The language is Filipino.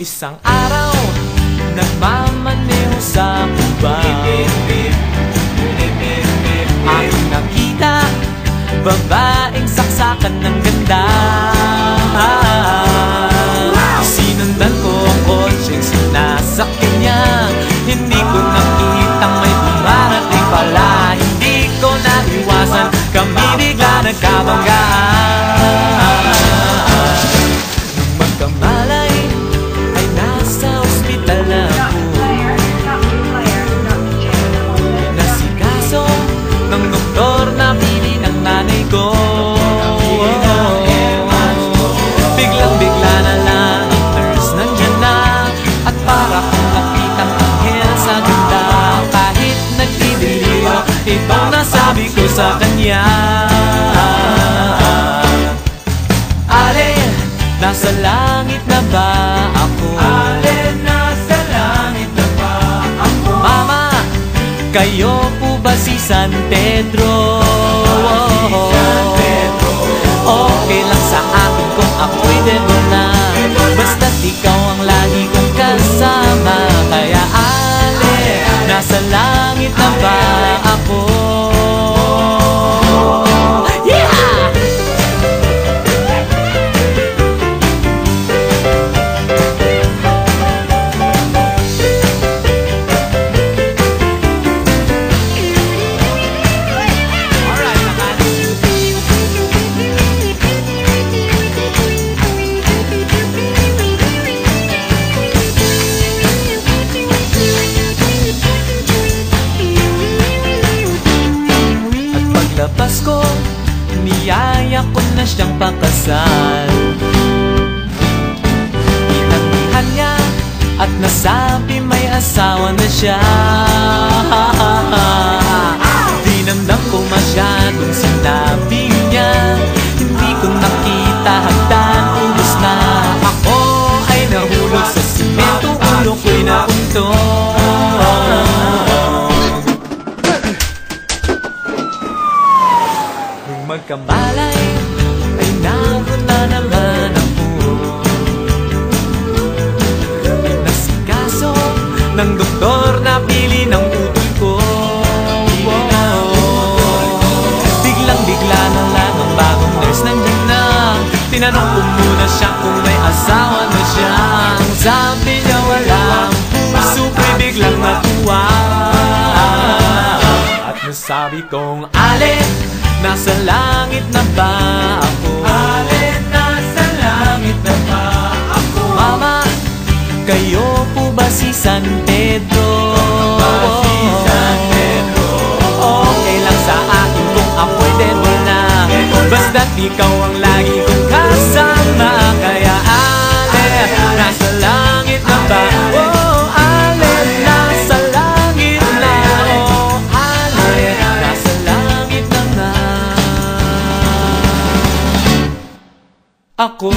Isang araw, nagmamaneho sa kuba. Aking nakita, babaeng saksakan ng ganda. Sinundan ko ang kotseng sinasakyan niya. Hindi ko nakitang may dumarating pala. Hindi ko naiwasan, kami bigla nagkabanggaan. Nung magkamalay, ay nasa ospital na ako. Nasikaso ng doktor na pili ng nanay ko. Biglang-bigla na lang ang nurse nandyan na. At para kong nakitang anghel sa ganda. Kahit nagdidiliyo, itong nasabi ko sa kanya. Alin, nasa langit na ba ako? Alin, nasa langit na ba ako? Mama, kayo po ba si San Pedro? Okay lang sa akin kung ako'y devil na. Basta't ikaw ang lagi kong kasama. Kaya alin, nasa langit na ba ako? Paglabas ko, niyaya ko na siyang pakasal. Inangihan niya at nasabi may asawa na siya. Dinamdam ko masyadong sinabi niya. Hindi ko nakita hagdan, ubos na. Ako ay nahulog sa simento, ulo ko'y nauntog. Magkamalay, ay naroon na naman ako. Pinasikaso ng doktor na pili ng utol ko. Biglang-bigla na lang ang bagong nurse nandyan na. Tinanong ko muna siya kung may asawa na siya. Ang sabi niya walang puso, ko'y biglang natuwa. At nasabi kong alin, nasa langit na ba ako? Alin, nasa langit na ba ako? Mama, kayo po ba si San Pedro? Si San Pedro. Okay lang sa akin kung ako'y devil na. Basta't ikaw ang lagi kong kasama. Kaya alin, nasa langit na ba? Oh, alin, nasa langit na. Oh, alin, nasa langit na nga ako.